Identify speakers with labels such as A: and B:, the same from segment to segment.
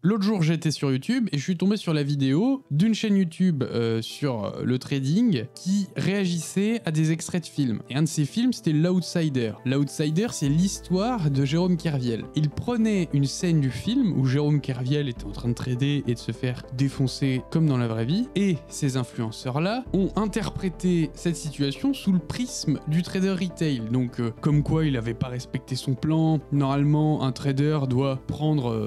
A: L'autre jour, j'étais sur YouTube et je suis tombé sur la vidéo d'une chaîne YouTube sur le trading qui réagissait à des extraits de films. Et un de ces films, c'était L'Outsider. L'Outsider, c'est l'histoire de Jérôme Kerviel. Il prenait une scène du film où Jérôme Kerviel était en train de trader et de se faire défoncer comme dans la vraie vie, et ces influenceurs-là ont interprété cette situation sous le prisme du trader retail. Donc, comme quoi il n'avait pas respecté son plan. Normalement, un trader doit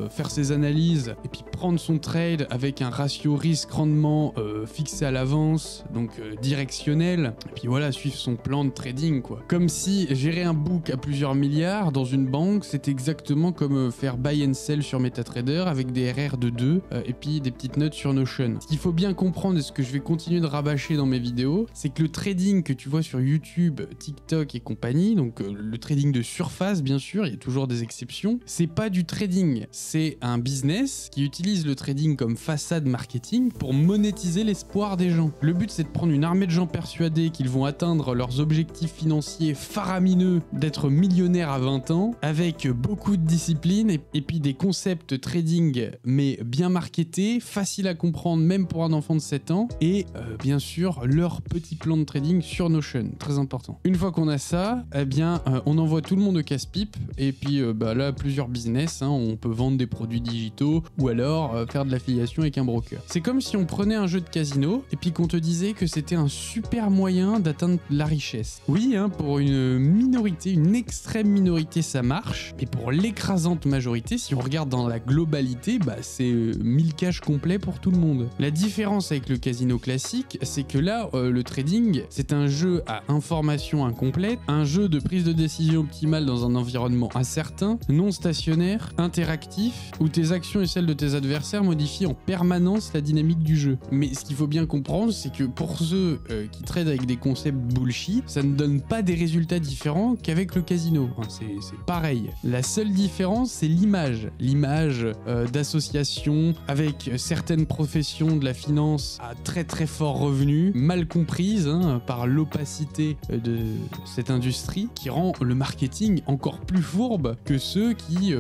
A: faire ses analyses et puis prendre son trade avec un ratio risque-rendement fixé à l'avance, donc directionnel, et puis voilà, suivre son plan de trading, quoi. Comme si gérer un book à plusieurs milliards dans une banque, c'est exactement comme faire buy and sell sur MetaTrader avec des RR de 2 et puis des petites notes sur Notion. Ce qu'il faut bien comprendre, et ce que je vais continuer de rabâcher dans mes vidéos, c'est que le trading que tu vois sur YouTube, TikTok et compagnie, donc le trading de surface, bien sûr, il y a toujours des exceptions, c'est pas du trading, c'est un business qui utilise le trading comme façade marketing pour monétiser l'espoir des gens. Le but, c'est de prendre une armée de gens persuadés qu'ils vont atteindre leurs objectifs financiers faramineux d'être millionnaires à 20 ans, avec beaucoup de discipline et puis des concepts trading mais bien marketés, faciles à comprendre même pour un enfant de 7 ans, et bien sûr leur petit plan de trading sur Notion, très important. Une fois qu'on a ça, eh bien on envoie tout le monde au casse-pipe, et puis là plusieurs business, hein, on peut vendre des produits digitaux ou alors faire de l'affiliation avec un broker. C'est comme si on prenait un jeu de casino et puis qu'on te disait que c'était un super moyen d'atteindre la richesse. Oui, hein, pour une minorité, une extrême minorité, ça marche, mais pour l'écrasante majorité, si on regarde dans la globalité, c'est 1000 cash complet pour tout le monde. La différence avec le casino classique, c'est que là, le trading, c'est un jeu à information incomplète, un jeu de prise de décision optimale dans un environnement incertain, non stationnaire, interactif, où tes actions et celles de tes adversaires modifient en permanence la dynamique du jeu. Mais ce qu'il faut bien comprendre, c'est que pour ceux qui tradent avec des concepts bullshit, ça ne donne pas des résultats différents qu'avec le casino. C'est pareil. La seule différence, c'est l'image. L'image d'association avec certaines professions de la finance à très très fort revenu, mal comprise par l'opacité de cette industrie, qui rend le marketing encore plus fourbe que ceux qui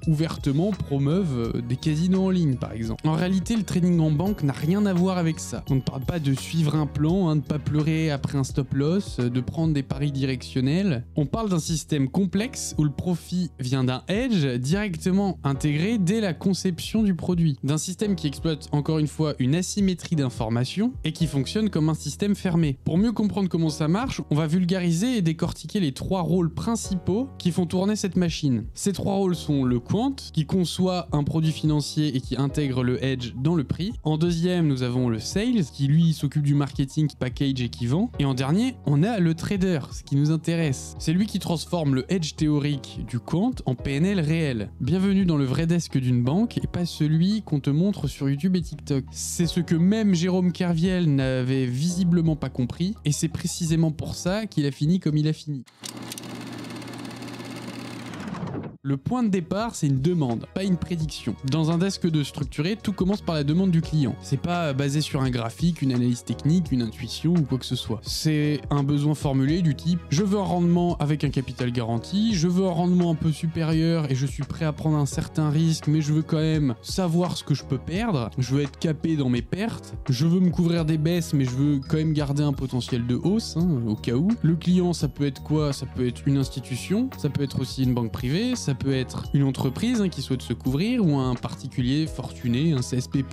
A: ouvertement promeuvent des casinos en ligne, par exemple. En réalité, le trading en banque n'a rien à voir avec ça. On ne parle pas de suivre un plan, de pas pleurer après un stop loss, de prendre des paris directionnels. On parle d'un système complexe où le profit vient d'un hedge directement intégré dès la conception du produit. D'un système qui exploite encore une fois une asymétrie d'informations et qui fonctionne comme un système fermé. Pour mieux comprendre comment ça marche, on va vulgariser et décortiquer les 3 rôles principaux qui font tourner cette machine. Ces 3 rôles sont le quant, qui conçoit un produit financier et qui intègre le hedge dans le prix. En deuxième, nous avons le sales, qui lui s'occupe du marketing, qui package et qui vend. Et en dernier, on a le trader, ce qui nous intéresse. C'est lui qui transforme le hedge théorique du quant en PNL réel. Bienvenue dans le vrai desk d'une banque et pas celui qu'on te montre sur YouTube et TikTok. C'est ce que même Jérôme Kerviel n'avait visiblement pas compris, et c'est précisément pour ça qu'il a fini comme il a fini. Le point de départ, c'est une demande, pas une prédiction. Dans un desk de structuré, tout commence par la demande du client. C'est pas basé sur un graphique, une analyse technique, une intuition ou quoi que ce soit. C'est un besoin formulé du type « Je veux un rendement avec un capital garanti, je veux un rendement un peu supérieur et je suis prêt à prendre un certain risque, mais je veux quand même savoir ce que je peux perdre, je veux être capé dans mes pertes, je veux me couvrir des baisses, mais je veux quand même garder un potentiel de hausse, au cas où. » Le client, ça peut être quoi? Ça peut être une institution, ça peut être aussi une banque privée, ça peut être une entreprise qui souhaite se couvrir, ou un particulier fortuné, un CSP++++,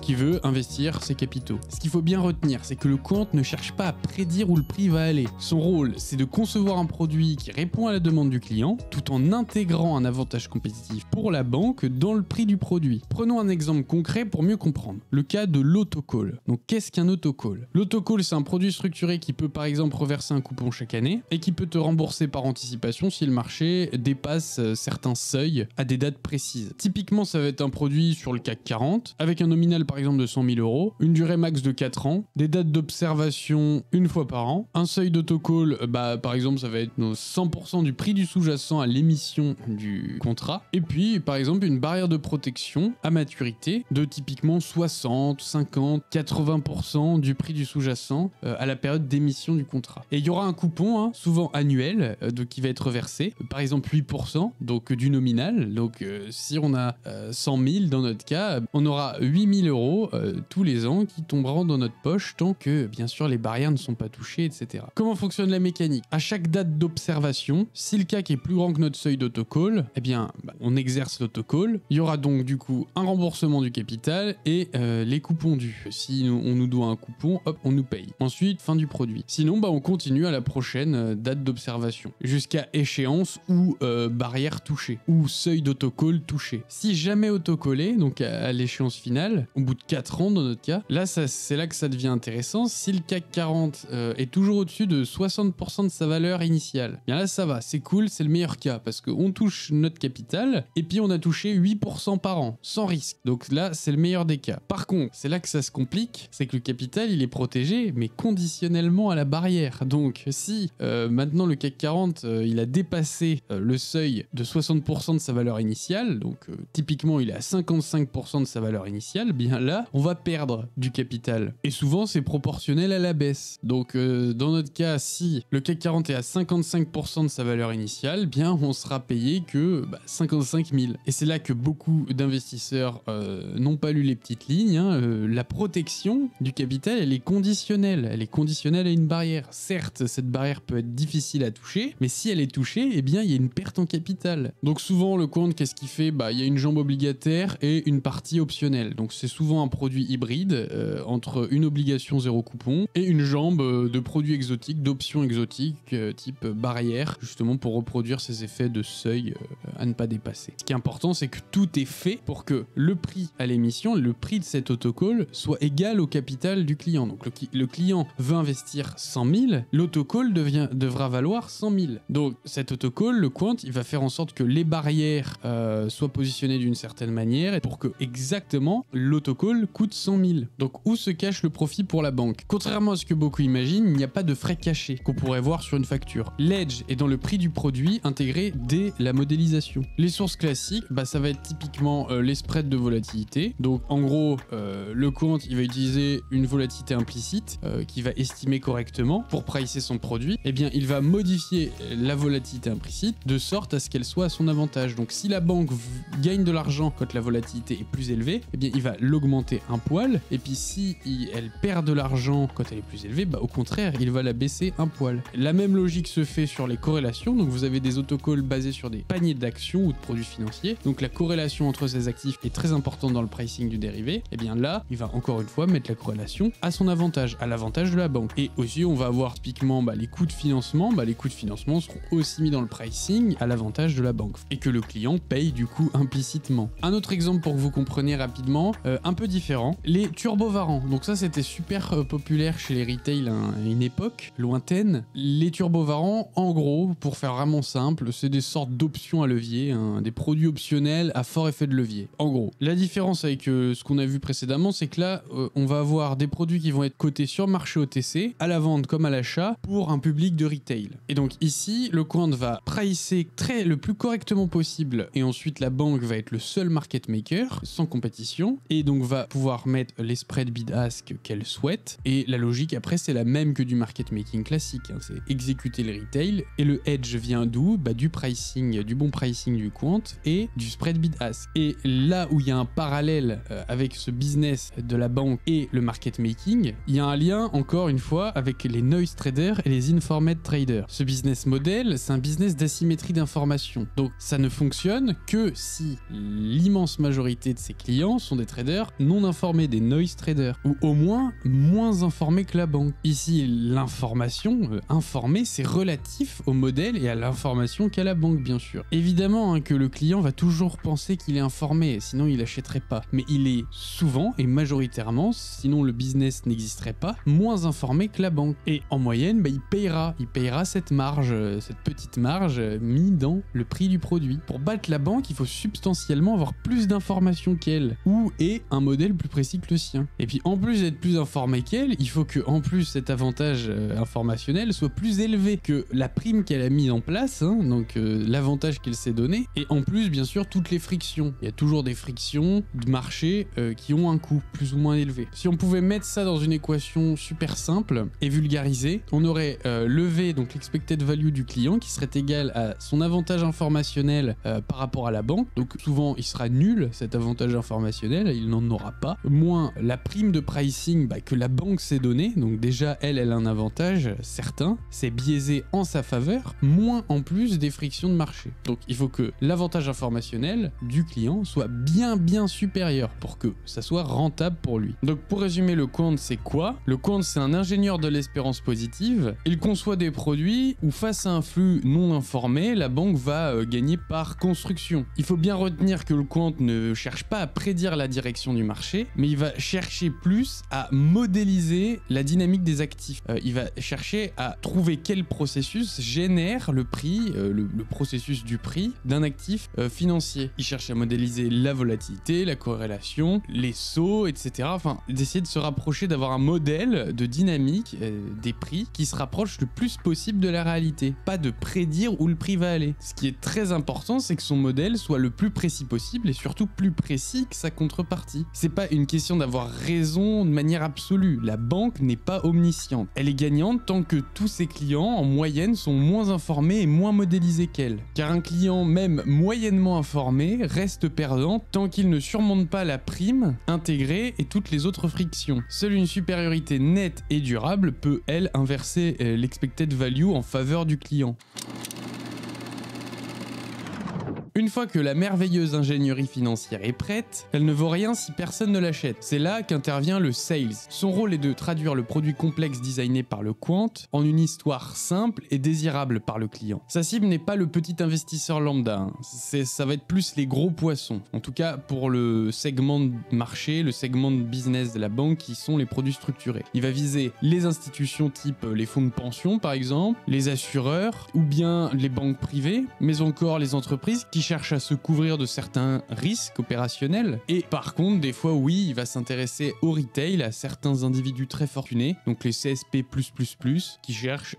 A: qui veut investir ses capitaux. Ce qu'il faut bien retenir, c'est que le quant ne cherche pas à prédire où le prix va aller. Son rôle, c'est de concevoir un produit qui répond à la demande du client, tout en intégrant un avantage compétitif pour la banque dans le prix du produit. Prenons un exemple concret pour mieux comprendre. Le cas de l'autocall. Donc qu'est-ce qu'un autocall? L'autocall, c'est un produit structuré qui peut par exemple reverser un coupon chaque année et qui peut te rembourser par anticipation si le marché dépasse certains seuils à des dates précises. Typiquement, ça va être un produit sur le CAC 40, avec un nominal par exemple de 100 000 €,, une durée max de 4 ans, des dates d'observation une fois par an, un seuil d'autocall, par exemple ça va être 100% du prix du sous-jacent à l'émission du contrat, et puis par exemple une barrière de protection à maturité de typiquement 60, 50, 80% du prix du sous-jacent à la période d'émission du contrat. Et il y aura un coupon, souvent annuel, qui va être versé, par exemple 8%, donc du nominal. Donc si on a 100 000 dans notre cas, on aura 8 000 euros tous les ans qui tomberont dans notre poche tant que, bien sûr, les barrières ne sont pas touchées, etc. Comment fonctionne la mécanique? À chaque date d'observation, si le CAC est plus grand que notre seuil d'autocall, eh bien, on exerce l'autocall. Il y aura donc du coup un remboursement du capital et les coupons dus. Si on nous doit un coupon, hop, on nous paye. Ensuite, fin du produit. Sinon, on continue à la prochaine date d'observation, jusqu'à échéance ou barrière touchée, ou seuil d'autocall touché. Si jamais autocollé, donc à l'échéance finale, au bout de 4 ans dans notre cas, là, c'est là que ça devient intéressant. Si le CAC 40 est toujours au-dessus de 60% de sa valeur initiale, bien là, ça va, c'est cool, c'est le meilleur cas, parce qu'on touche notre capital, et puis on a touché 8% par an, sans risque. Donc là, c'est le meilleur des cas. Par contre, c'est là que ça se complique, c'est que le capital, il est protégé, mais conditionnellement à la barrière. Donc, si maintenant le CAC 40, il a dépassé le seuil de 60% de sa valeur initiale, donc typiquement, il est à 55% de sa valeur initiale, bien là, on va perdre du capital. Et souvent, c'est proportionnel à la baisse. Donc, dans notre cas, si le CAC 40 est à 55% de sa valeur initiale, bien, on sera payé que 55 000. Et c'est là que beaucoup d'investisseurs n'ont pas lu les petites lignes. La protection du capital, elle est conditionnelle. Elle est conditionnelle à une barrière. Certes, cette barrière peut être difficile à toucher, mais si elle est touchée, eh bien, il y a une perte en capital. Donc souvent, le compte, qu'est-ce qu'il fait? Il y a une jambe obligataire et une partie optionnelle. Donc c'est souvent un produit hybride entre une obligation zéro coupon et une jambe de produits exotiques, d'options exotiques type barrière, justement pour reproduire ces effets de seuil à ne pas dépasser. Ce qui est important, c'est que tout est fait pour que le prix à l'émission, le prix de cet autocall soit égal au capital du client. Donc le client veut investir 100 000, l'autocall devra valoir 100 000. Donc cet autocall, le quant, il va faire en sorte que les barrières soient positionnées d'une certaine manière et pour que exactement l'autocall coûte 100 000. Donc où se cache le profit pour la banque? Contrairement à ce que beaucoup imaginent, il n'y a pas de frais cachés qu'on pourrait voir sur une facture. L'edge est dans le prix du produit intégré dès la modélisation. Les sources classiques, ça va être typiquement les spreads de volatilité. Donc en gros, le quant, il va utiliser une volatilité implicite qu'il va estimer correctement pour pricer son produit. Eh bien, il va modifier la volatilité implicite de sorte à ce qu'elle soit à son avantage. Donc si la banque gagne de l'argent quand la volatilité est plus élevée, eh bien, il va l'augmenter un poil. Et puis si elle perd de l'argent quand elle est plus élevée, au contraire, il va la baisser un poil. La même logique se fait sur les corrélations. Donc vous avez des autocalls basés sur des paniers d'actions ou de produits financiers. Donc la corrélation entre ces actifs est très importante dans le pricing du dérivé. Et bien là, il va encore une fois mettre la corrélation à son avantage, à l'avantage de la banque. Et aussi, on va avoir typiquement les coûts de financement. Les coûts de financement seront aussi mis dans le pricing à l'avantage de la banque et que le client paye du coup implicitement. Un autre exemple pour que vous compreniez rapidement, un peu différent, les turbovarants. Donc ça, c'était super populaire chez les retail à une époque lointaine. Les turbovarants, en gros, pour faire vraiment simple, c'est des sortes d'options à levier, des produits optionnels à fort effet de levier. En gros, la différence avec ce qu'on a vu précédemment, c'est que là, on va avoir des produits qui vont être cotés sur marché OTC, à la vente comme à l'achat, pour un public de retail. Et donc ici, le quant va pricer le plus correctement possible, et ensuite la banque va être le seul market maker, sans compétition, et donc va pouvoir mettre les spreads bid-ask qu'elle souhaite. Et la logique après, c'est la même que du market making classique, c'est exécuter les retail, et le hedge vient d'où? Du pricing, du bon pricing du quant et du spread bid-ask. Et là où il y a un parallèle avec ce business de la banque et le market making, il y a un lien encore une fois avec les noise traders et les informed traders. Ce business model, c'est un business d'asymétrie d'information. Donc ça ne fonctionne que si l'immense majorité de ses clients sont des traders non informés, des noise traders, ou au moins moins informés que la banque. Ici, l'information informée, c'est relatif au modèle et à l'information qu'a la banque, bien sûr. Évidemment que le client va toujours penser qu'il est informé, sinon il n'achèterait pas. Mais il est souvent et majoritairement, sinon le business n'existerait pas, moins informé que la banque. Et en moyenne, il payera cette marge, cette petite marge mise dans le prix du produit. Pour battre la banque, il faut substantiellement avoir plus d'informations qu'elle, ou et un modèle plus précis que le sien. Et puis en plus d'être plus informé qu'elle, il faut que en plus cet avantage informationnel soit plus élevé que la prime qu'elle a mise en place, donc l'avantage qu'elle s'est donné, et en plus bien sûr toutes les frictions. Il y a toujours des frictions de marché qui ont un coût plus ou moins élevé. Si on pouvait mettre ça dans une équation super simple et vulgarisée, on aurait levé donc l'expected value du client qui serait égal à son avantage informationnel par rapport à la banque. Donc souvent il sera nul cet avantage informationnel, il n'en aura pas. Moins la prime de pricing que la banque s'est donnée, donc déjà elle a un avantage certain, c'est biaisé en sa faveur, moins en plus des frictions de marché. Donc il faut que l'avantage informationnel du client soit bien supérieur pour que ça soit rentable pour lui. Donc pour résumer, le quant c'est quoi? Le quant c'est un ingénieur de l'espérance positive, il conçoit des produits où face à un flux non informé, la banque va gagner par construction. Il faut bien retenir que le quant ne cherche pas à prédire la direction du marché, mais il va chercher plus à modéliser la dynamique des actifs. Il va chercher à trouver quel processus génère le prix, le processus du prix d'un actif financier. Il cherche à modéliser la volatilité, la corrélation, les sauts, etc. Enfin, d'essayer de se rapprocher, d'avoir un modèle de dynamique des prix qui se rapproche le plus possible de la réalité. Pas de prédire où le prix va aller. Ce qui est très important, c'est que son modèle soit le plus précis possible et surtout plus précis que sa contrepartie. C'est pas une question d'avoir raison de manière absolue. La banque n'est pas omnisciente. Elle est gagnante tant que tous ses clients, en moyenne, sont moins informés et moins modélisés qu'elle. Car un client, même moyennement informé, reste perdant tant qu'il ne surmonte pas la prime intégrée et toutes les autres frictions. Seule une supériorité nette et durable peut, elle, inverser l'expected value en faveur du client. Une fois que la merveilleuse ingénierie financière est prête, elle ne vaut rien si personne ne l'achète. C'est là qu'intervient le sales. Son rôle est de traduire le produit complexe designé par le quant en une histoire simple et désirable par le client. Sa cible n'est pas le petit investisseur lambda, ça va être plus les gros poissons. En tout cas pour le segment de marché, le segment de business de la banque qui sont les produits structurés. Il va viser les institutions type les fonds de pension par exemple, les assureurs ou bien les banques privées, mais encore les entreprises qui cherche à se couvrir de certains risques opérationnels. Et par contre, des fois, oui, il va s'intéresser au retail, à certains individus très fortunés, donc les CSP+++, qui cherchent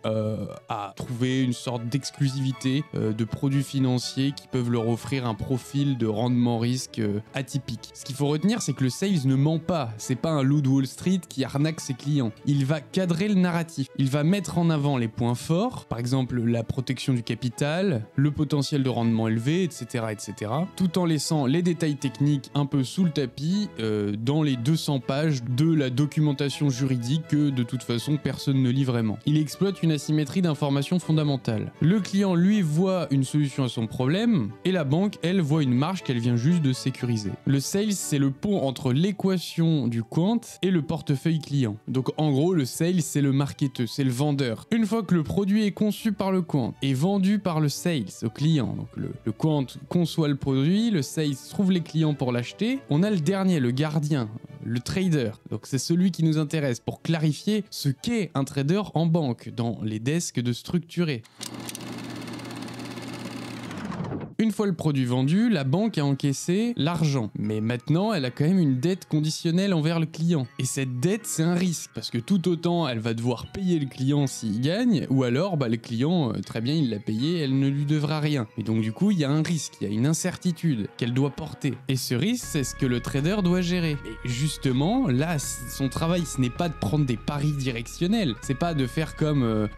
A: à trouver une sorte d'exclusivité de produits financiers qui peuvent leur offrir un profil de rendement risque atypique. Ce qu'il faut retenir, c'est que le sales ne ment pas. C'est pas un loup de Wall Street qui arnaque ses clients. Il va cadrer le narratif. Il va mettre en avant les points forts, par exemple la protection du capital, le potentiel de rendement élevé, etc., tout en laissant les détails techniques un peu sous le tapis dans les 200 pages de la documentation juridique que de toute façon personne ne lit vraiment. Il exploite une asymétrie d'informations fondamentales. Le client lui voit une solution à son problème et la banque elle voit une marge qu'elle vient juste de sécuriser. Le sales c'est le pont entre l'équation du quant et le portefeuille client. Donc en gros le sales c'est le marketeur, c'est le vendeur. Une fois que le produit est conçu par le quant et vendu par le sales au client, donc le quant conçoit le produit, le sales trouve les clients pour l'acheter, on a le dernier, le gardien, le trader. Donc c'est celui qui nous intéresse pour clarifier ce qu'est un trader en banque dans les desks de structurés. Une fois le produit vendu, la banque a encaissé l'argent. Mais maintenant, elle a quand même une dette conditionnelle envers le client. Et cette dette, c'est un risque. Parce que tout autant, elle va devoir payer le client s'il gagne, ou alors, le client, très bien, il l'a payé, elle ne lui devra rien. Et donc du coup, il y a un risque, il y a une incertitude qu'elle doit porter. Et ce risque, c'est ce que le trader doit gérer. Et justement, là, son travail, ce n'est pas de prendre des paris directionnels. C'est pas de faire comme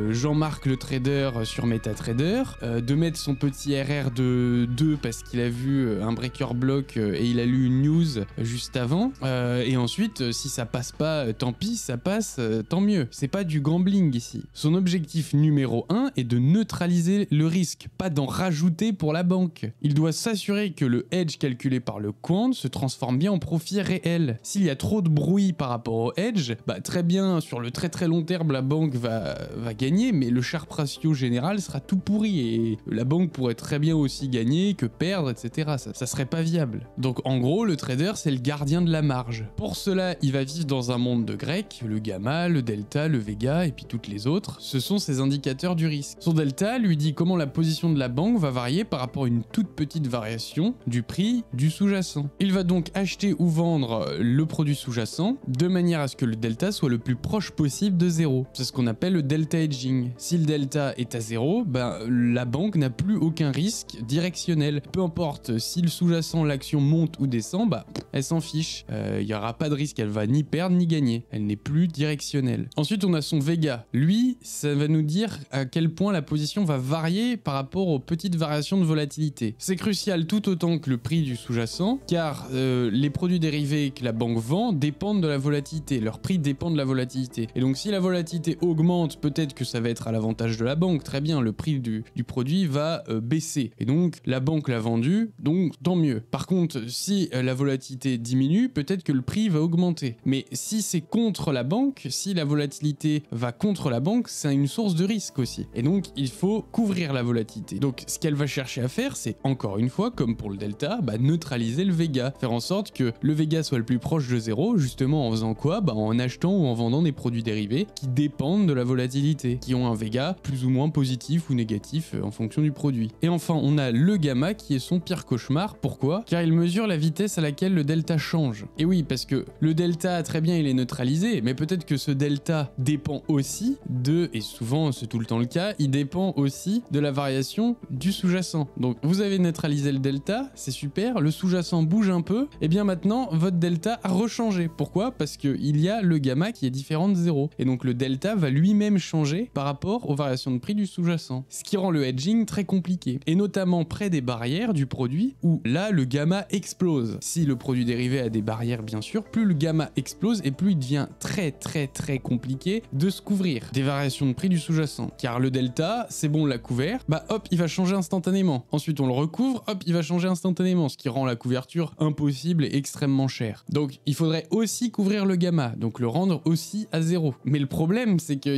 A: Jean-Marc le trader sur MetaTrader, de mettre son petit RR de 2 parce qu'il a vu un breaker block et il a lu une news juste avant et ensuite si ça passe pas tant pis, ça passe tant mieux. C'est pas du gambling ici. Son objectif numéro 1 est de neutraliser le risque, pas d'en rajouter pour la banque. Il doit s'assurer que le hedge calculé par le quant se transforme bien en profit réel. S'il y a trop de bruit par rapport au hedge, très bien sur le très long terme la banque va gagner, mais le Sharpe ratio général sera tout pourri et la banque pourrait très bien aussi gagner que perdre, etc. Ça serait pas viable. Donc en gros, le trader, c'est le gardien de la marge. Pour cela, il va vivre dans un monde de grec, le gamma, le delta, le vega et puis toutes les autres. Ce sont ses indicateurs du risque. Son delta lui dit comment la position de la banque va varier par rapport à une toute petite variation du prix du sous-jacent. Il va donc acheter ou vendre le produit sous-jacent de manière à ce que le delta soit le plus proche possible de zéro. C'est ce qu'on appelle le delta hedging. Si le delta est à zéro, la banque n'a plus aucun risque directionnel. Peu importe si le sous-jacent, l'action monte ou descend, elle s'en fiche. Il n'y aura pas de risque, elle va ni perdre ni gagner. Elle n'est plus directionnelle. Ensuite, on a son Vega. Lui, ça va nous dire à quel point la position va varier par rapport aux petites variations de volatilité. C'est crucial tout autant que le prix du sous-jacent, car les produits dérivés que la banque vend dépendent de la volatilité. Leur prix dépend de la volatilité. Et donc, si la volatilité augmente, peut-être que ça va être à l'avantage de la banque. Très bien, le prix du produit va baisser. Et donc, la banque l'a vendu, donc tant mieux. Par contre, si la volatilité diminue, peut-être que le prix va augmenter. Mais si c'est contre la banque, si la volatilité va contre la banque, c'est une source de risque aussi. Et donc, il faut couvrir la volatilité. Donc, ce qu'elle va chercher à faire, c'est encore une fois, comme pour le delta, neutraliser le Vega. Faire en sorte que le Vega soit le plus proche de zéro, justement en faisant quoi? En achetant ou en vendant des produits dérivés qui dépendent de la volatilité, qui ont un Vega plus ou moins positif ou négatif en fonction du produit. Et enfin, on a le gamma qui est son pire cauchemar. Pourquoi? Car il mesure la vitesse à laquelle le delta change. Et oui, parce que le delta, très bien, il est neutralisé, mais peut-être que ce delta dépend aussi de, et souvent c'est tout le temps le cas, il dépend aussi de la variation du sous-jacent. Donc vous avez neutralisé le delta, c'est super, le sous-jacent bouge un peu, et bien maintenant votre delta a rechangé. Pourquoi? Parce qu'il y a le gamma qui est différent de 0. Et donc le delta va lui-même changer par rapport aux variations de prix du sous-jacent. Ce qui rend le hedging très compliqué. Et notamment près des barrières du produit où là le gamma explose. Si le produit dérivé a des barrières bien sûr, plus le gamma explose et plus il devient très compliqué de se couvrir des variations de prix du sous-jacent. Car le delta, c'est bon, on l'a couvert, hop, il va changer instantanément. Ensuite on le recouvre, hop, il va changer instantanément, ce qui rend la couverture impossible et extrêmement chère. Donc il faudrait aussi couvrir le gamma, donc le rendre aussi à 0. Mais le problème, c'est que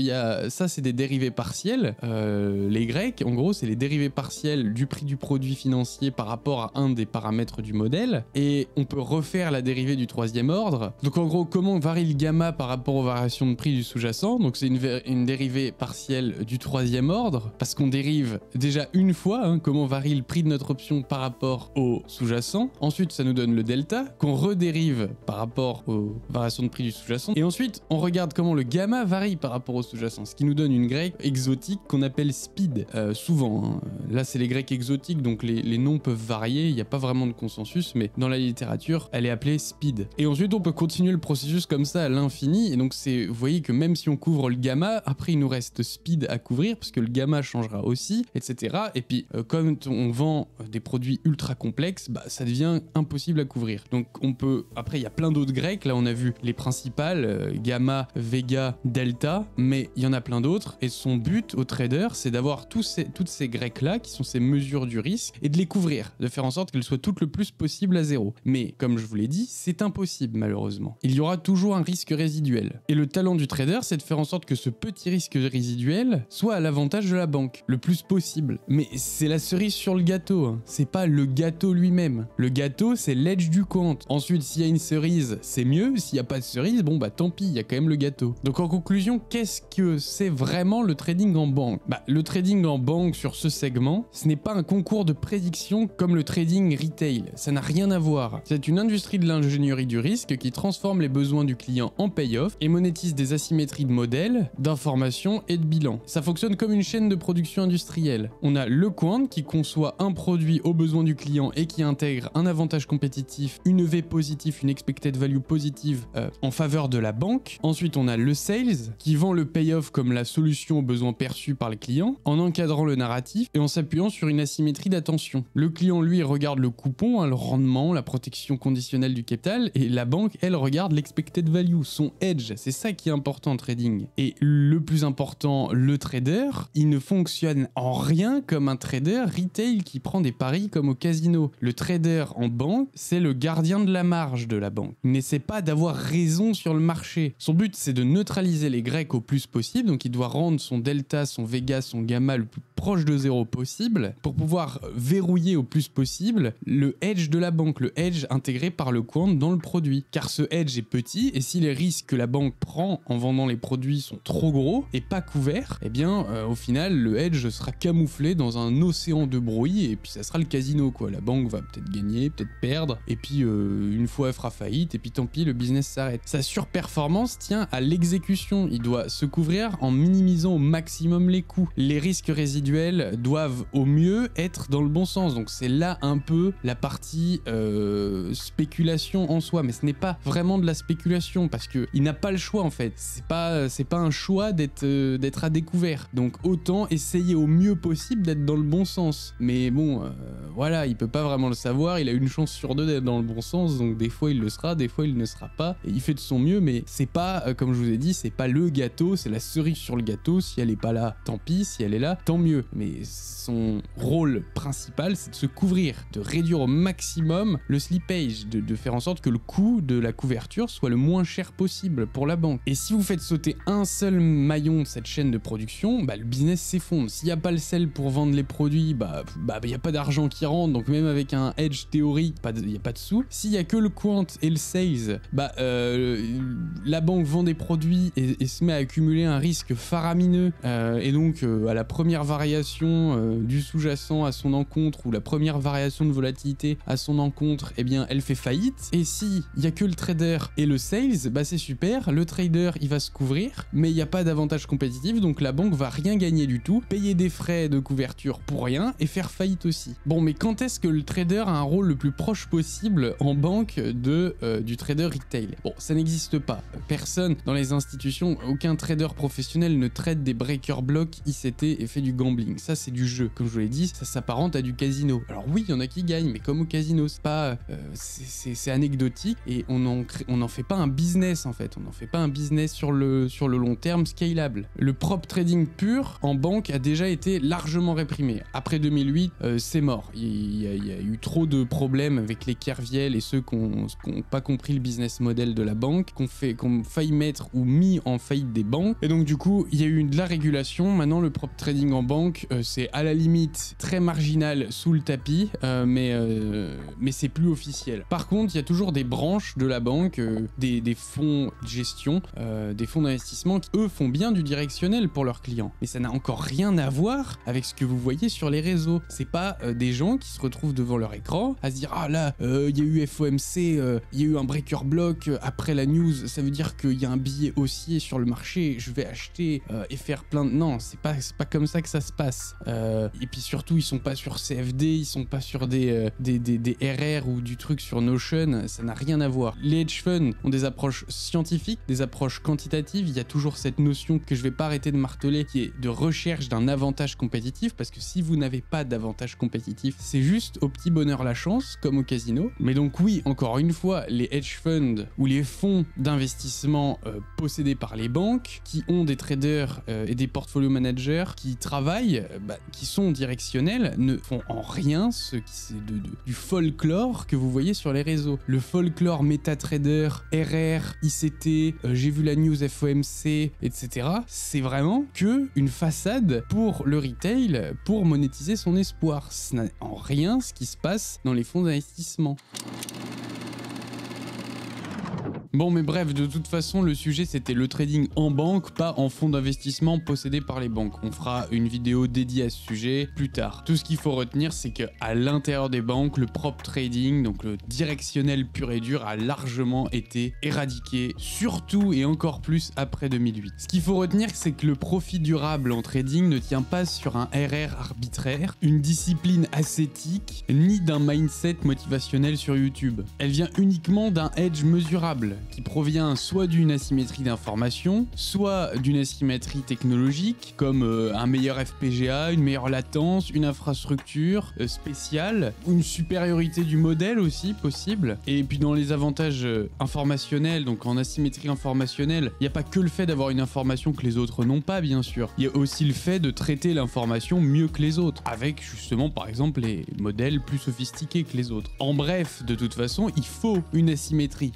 A: ça, c'est des dérivés partiels. Les Grecs, en gros, c'est les dérivés partiels du prix du produit financier par rapport à un des paramètres du modèle. Et on peut refaire la dérivée du troisième ordre. Donc en gros, comment varie le gamma par rapport aux variations de prix du sous-jacent? Donc c'est une dérivée partielle du troisième ordre, parce qu'on dérive déjà une fois comment varie le prix de notre option par rapport au sous-jacent. Ensuite, ça nous donne le delta, qu'on redérive par rapport aux variations de prix du sous-jacent. Et ensuite, on regarde comment le gamma varie par rapport au sous-jacent, ce qui nous donne une grecque exotique qu'on appelle speed. Souvent, là c'est les grecs exotiques, donc les noms peuvent varier, il n'y a pas vraiment de consensus, mais dans la littérature, elle est appelée speed. Et ensuite, on peut continuer le processus comme ça à l'infini, et donc vous voyez que même si on couvre le gamma, après il nous reste speed à couvrir, parce que le gamma changera aussi, etc. Et puis, comme on vend des produits ultra complexes, ça devient impossible à couvrir. Donc on peut, après il y a plein d'autres grecs, là on a vu les principales, gamma, vega, delta, mais il y en a plein d'autres, et son but au trader, c'est d'avoir toutes ces grecs là, qui sont ces mesures du risque, et de les couvrir, de faire en sorte qu'elles soient toutes le plus possible à 0. Mais comme je vous l'ai dit, c'est impossible malheureusement. Il y aura toujours un risque résiduel. Et le talent du trader, c'est de faire en sorte que ce petit risque résiduel soit à l'avantage de la banque, le plus possible. Mais c'est la cerise sur le gâteau, c'est pas le gâteau lui-même. Le gâteau, c'est l'edge du compte. Ensuite, s'il y a une cerise, c'est mieux. S'il n'y a pas de cerise, tant pis, il y a quand même le gâteau. Donc en conclusion, qu'est-ce que c'est vraiment le trading en banque? Le trading en banque sur ce segment, ce n'est pas un concours de prédiction comme le trading retail. Ça n'a rien à voir. C'est une industrie de l'ingénierie du risque qui transforme les besoins du client en payoff et monétise des asymétries de modèles, d'informations et de bilan. Ça fonctionne comme une chaîne de production industrielle. On a le quant qui conçoit un produit aux besoins du client et qui intègre un avantage compétitif, une EV positif, une expected value positive en faveur de la banque. Ensuite, on a le sales qui vend le payoff comme la solution aux besoins perçus par les clients en encadrant le narratif et en s'appuyant sur une asymétrie d'attention. Le client, lui, regarde le coupon, le rendement, la protection conditionnelle du capital, et la banque, elle, regarde l'expected value, son hedge. C'est ça qui est important en trading. Et le plus important, le trader, il ne fonctionne en rien comme un trader retail qui prend des paris comme au casino. Le trader en banque, c'est le gardien de la marge de la banque. Il n'essaie pas d'avoir raison sur le marché. Son but, c'est de neutraliser les grecs au plus possible, donc il doit rendre son delta, son vega, son gamma le plus proche de 0 possible pour pouvoir verrouiller au plus possible le hedge de la banque, le hedge intégré par le quant dans le produit. Car ce hedge est petit et si les risques que la banque prend en vendant les produits sont trop gros et pas couverts, au final le hedge sera camouflé dans un océan de bruit et puis ça sera le casino quoi. La banque va peut-être gagner, peut-être perdre et puis une fois elle fera faillite et puis tant pis, le business s'arrête. Sa surperformance tient à l'exécution. Il doit se couvrir en minimisant au maximum les coûts. Les risques résiduels doivent au mieux être dans le bon sens. Donc c'est là un peu la partie spéculation en soi, mais ce n'est pas vraiment de la spéculation parce que il n'a pas le choix en fait. C'est pas un choix d'être à découvert. Donc autant essayer au mieux possible d'être dans le bon sens. Mais bon, voilà, il peut pas vraiment le savoir. Il a une chance sur 2 d'être dans le bon sens, donc des fois il le sera, des fois il ne sera pas. Et il fait de son mieux, mais c'est pas, comme je vous ai dit, c'est pas le gâteau, c'est la cerise sur le gâteau. Si elle est pas là, tant pis. Si elle est là, tant mieux. Mais son rôle principal, c'est de se couvrir, de réduire au maximum le slippage, de faire en sorte que le coût de la couverture soit le moins cher possible pour la banque. Et si vous faites sauter un seul maillon de cette chaîne de production, le business s'effondre. S'il n'y a pas le sel pour vendre les produits, il n'y a pas d'argent qui rentre, donc même avec un hedge théorique, il n'y a pas de sous. S'il n'y a que le quant et le sales, la banque vend des produits et se met à accumuler un risque faramineux, et donc à la première variation du sous-jacent à son encontre, ou la première variation de volatilité à son encontre, eh bien elle fait faillite. Et si il n'y a que le trader et le sales, c'est super, le trader il va se couvrir, mais il n'y a pas d'avantage compétitif, donc la banque va rien gagner du tout, payer des frais de couverture pour rien et faire faillite aussi. Bon, mais quand est-ce que le trader a un rôle le plus proche possible en banque du trader retail? Bon, ça n'existe pas. Personne dans les institutions, aucun trader professionnel ne traite des breaker blocks ICT et fait du gambling. Ça, c'est du jeu. Comme je vous l'ai dit, ça s'apparente à du casino. Alors oui, il y en a qui gagnent, mais comme au casino, c'est pas, c'est anecdotique et on n'en fait pas un business en fait. On n'en fait pas un business sur le long terme scalable. Le prop trading pur en banque a déjà été largement réprimé. Après 2008, c'est mort. Il y a eu trop de problèmes avec les Kerviel et ceux qui n'ont pas compris le business model de la banque, qui ont failli mettre ou mis en faillite des banques. Et donc du coup, il y a eu de la régulation. Maintenant, le prop trading en banque, c'est à la limite très marginal sous le tapis, mais c'est plus officiel. Par contre, il y a toujours des branches de la banque, des fonds de gestion, des fonds d'investissement qui, eux, font bien du directionnel pour leurs clients. Mais ça n'a encore rien à voir avec ce que vous voyez sur les réseaux. C'est pas des gens qui se retrouvent devant leur écran à se dire « Ah là, il y a eu FOMC, il y a eu un breaker block après la news, ça veut dire qu'il y a un billet haussier sur le marché, je vais acheter et faire plein de... » Non, c'est pas comme ça que ça se passe. Et puis surtout, ils sont pas sur CFD, ils sont pas sur des RR ou du truc sur Notion, ça n'a rien à voir. Les hedge funds ont des approches scientifiques, des approches quantitatives, il y a toujours cette notion que je vais pas arrêter de marteler qui est de recherche d'un avantage compétitif, parce que si vous n'avez pas d'avantage compétitif, c'est juste au petit bonheur la chance, comme au casino. Mais donc oui, encore une fois, les hedge funds ou les fonds d'investissement possédés par les banques, qui ont des traders et des portfolio managers qui travaillent, qui sont directionnels, ne font en rien du folklore que vous voyez sur les réseaux. Le folklore MetaTrader, RR, ICT, j'ai vu la news FOMC, etc. C'est vraiment que une façade pour le retail, pour monétiser son espoir. Ce n'est en rien ce qui se passe dans les fonds d'investissement. Bon, mais bref, de toute façon, le sujet c'était le trading en banque, pas en fonds d'investissement possédés par les banques. On fera une vidéo dédiée à ce sujet plus tard. Tout ce qu'il faut retenir, c'est qu'à l'intérieur des banques, le prop trading, donc le directionnel pur et dur, a largement été éradiqué, surtout et encore plus après 2008. Ce qu'il faut retenir, c'est que le profit durable en trading ne tient pas sur un RR arbitraire, une discipline ascétique, ni d'un mindset motivationnel sur YouTube. Elle vient uniquement d'un edge mesurable, qui provient soit d'une asymétrie d'information, soit d'une asymétrie technologique, comme un meilleur FPGA, une meilleure latence, une infrastructure spéciale, une supériorité du modèle aussi possible. Et puis dans les avantages informationnels, donc en asymétrie informationnelle, il n'y a pas que le fait d'avoir une information que les autres n'ont pas, bien sûr. Il y a aussi le fait de traiter l'information mieux que les autres, avec justement par exemple les modèles plus sophistiqués que les autres. En bref, de toute façon, il faut une asymétrie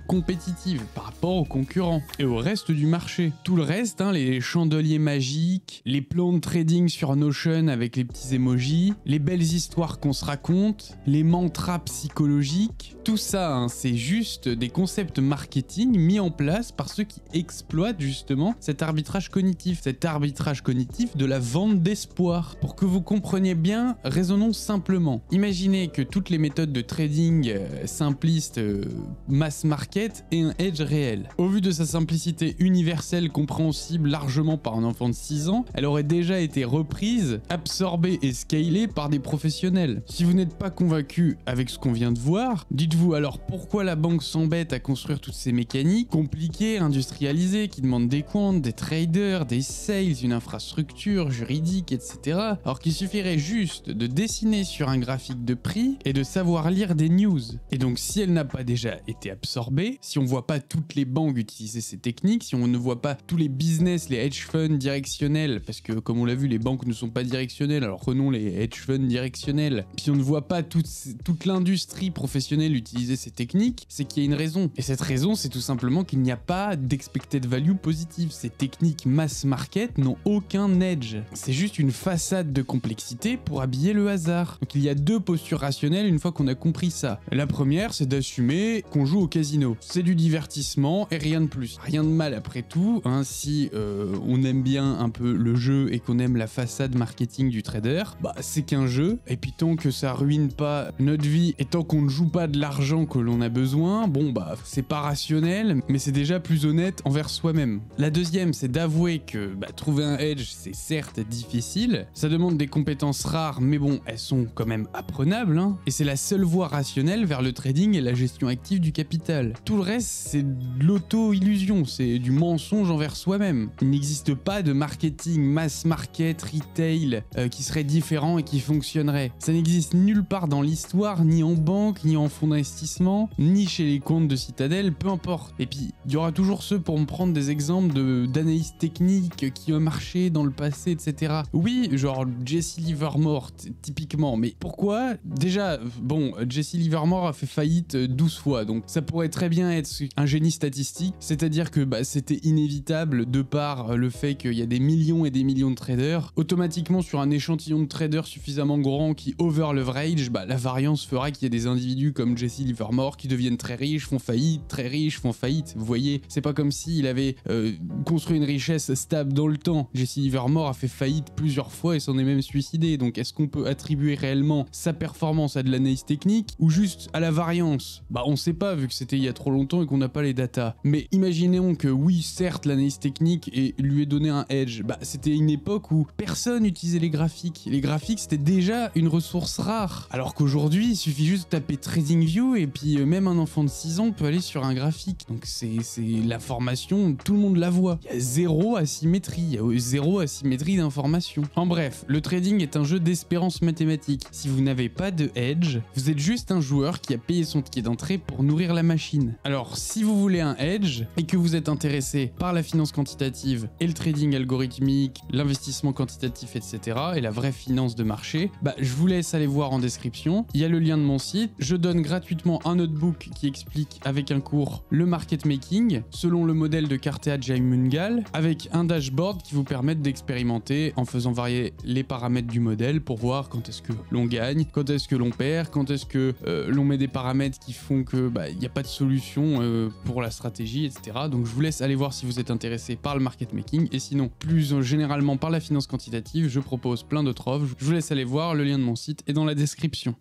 A: compétitive par rapport aux concurrents et au reste du marché. Tout le reste, les chandeliers magiques, les plans de trading sur Notion avec les petits emojis, les belles histoires qu'on se raconte, les mantras psychologiques, tout ça, c'est juste des concepts marketing mis en place par ceux qui exploitent justement cet arbitrage cognitif de la vente d'espoir. Pour que vous compreniez bien, raisonnons simplement. Imaginez que toutes les méthodes de trading simplistes, mass market, market et un edge réel. Au vu de sa simplicité universelle compréhensible largement par un enfant de 6 ans, elle aurait déjà été reprise, absorbée et scalée par des professionnels. Si vous n'êtes pas convaincu avec ce qu'on vient de voir, dites-vous alors pourquoi la banque s'embête à construire toutes ces mécaniques compliquées, industrialisées, qui demandent des comptes, des traders, des sales, une infrastructure juridique, etc. Alors qu'il suffirait juste de dessiner sur un graphique de prix et de savoir lire des news. Et donc si elle n'a pas déjà été absorbée, si on voit pas toutes les banques utiliser ces techniques, si on ne voit pas tous les business, les hedge funds directionnels, parce que comme on l'a vu, les banques ne sont pas directionnelles, alors prenons les hedge funds directionnels, si on ne voit pas toute l'industrie professionnelle utiliser ces techniques, c'est qu'il y a une raison. Et cette raison, c'est tout simplement qu'il n'y a pas d'expected value positive. Ces techniques mass market n'ont aucun edge. C'est juste une façade de complexité pour habiller le hasard. Donc il y a deux postures rationnelles une fois qu'on a compris ça. La première, c'est d'assumer qu'on joue au casino. C'est du divertissement et rien de plus. Rien de mal après tout, hein, si on aime bien un peu le jeu et qu'on aime la façade marketing du trader, bah c'est qu'un jeu, et puis tant que ça ruine pas notre vie et tant qu'on ne joue pas de l'argent que l'on a besoin, bon bah c'est pas rationnel, mais c'est déjà plus honnête envers soi-même. La deuxième, c'est d'avouer que trouver un edge, c'est certes difficile, ça demande des compétences rares, mais bon, elles sont quand même apprenables, hein, et c'est la seule voie rationnelle vers le trading et la gestion active du capital. Tout le reste, c'est de l'auto-illusion, c'est du mensonge envers soi-même. Il n'existe pas de marketing, mass market, retail qui serait différent et qui fonctionnerait. Ça n'existe nulle part dans l'histoire, ni en banque, ni en fonds d'investissement, ni chez les comptes de Citadel, peu importe. Et puis, il y aura toujours ceux pour me prendre des exemples d'analyse technique qui ont marché dans le passé, etc. Oui, genre Jesse Livermore, typiquement, mais pourquoi? Déjà, bon, Jesse Livermore a fait faillite 12 fois, donc ça pourrait très bien être un génie statistique, c'est-à-dire que c'était inévitable de par le fait qu'il y a des millions et des millions de traders, automatiquement sur un échantillon de traders suffisamment grand qui over leverage, la variance fera qu'il y a des individus comme Jesse Livermore qui deviennent très riches, font faillite, très riches, font faillite. Vous voyez, c'est pas comme s'il avait construit une richesse stable dans le temps. Jesse Livermore a fait faillite plusieurs fois et s'en est même suicidé, donc est-ce qu'on peut attribuer réellement sa performance à de l'analyse technique ou juste à la variance? On sait pas vu que c'était il y a trop longtemps et qu'on n'a pas les datas. Mais imaginons que oui, certes, l'analyse technique lui ait donné un edge. C'était une époque où personne n'utilisait les graphiques. Les graphiques, c'était déjà une ressource rare. Alors qu'aujourd'hui, il suffit juste de taper TradingView et puis même un enfant de 6 ans peut aller sur un graphique. Donc c'est l'information, tout le monde la voit. Il y a zéro asymétrie, il y a zéro asymétrie d'information. En bref, le trading est un jeu d'espérance mathématique. Si vous n'avez pas de edge, vous êtes juste un joueur qui a payé son ticket d'entrée pour nourrir la machine. Alors si vous voulez un edge et que vous êtes intéressé par la finance quantitative et le trading algorithmique, l'investissement quantitatif, etc. et la vraie finance de marché, je vous laisse aller voir en description. Il y a le lien de mon site. Je donne gratuitement un notebook qui explique avec un cours le market making selon le modèle de Cartea Jaimungal avec un dashboard qui vous permet d'expérimenter en faisant varier les paramètres du modèle pour voir quand est-ce que l'on gagne, quand est-ce que l'on perd, quand est-ce que l'on met des paramètres qui font que il n'y a pas de solution pour la stratégie, etc. Donc je vous laisse aller voir si vous êtes intéressé par le market making et sinon plus généralement par la finance quantitative, je propose plein d'autres offres. Je vous laisse aller voir, le lien de mon site est dans la description.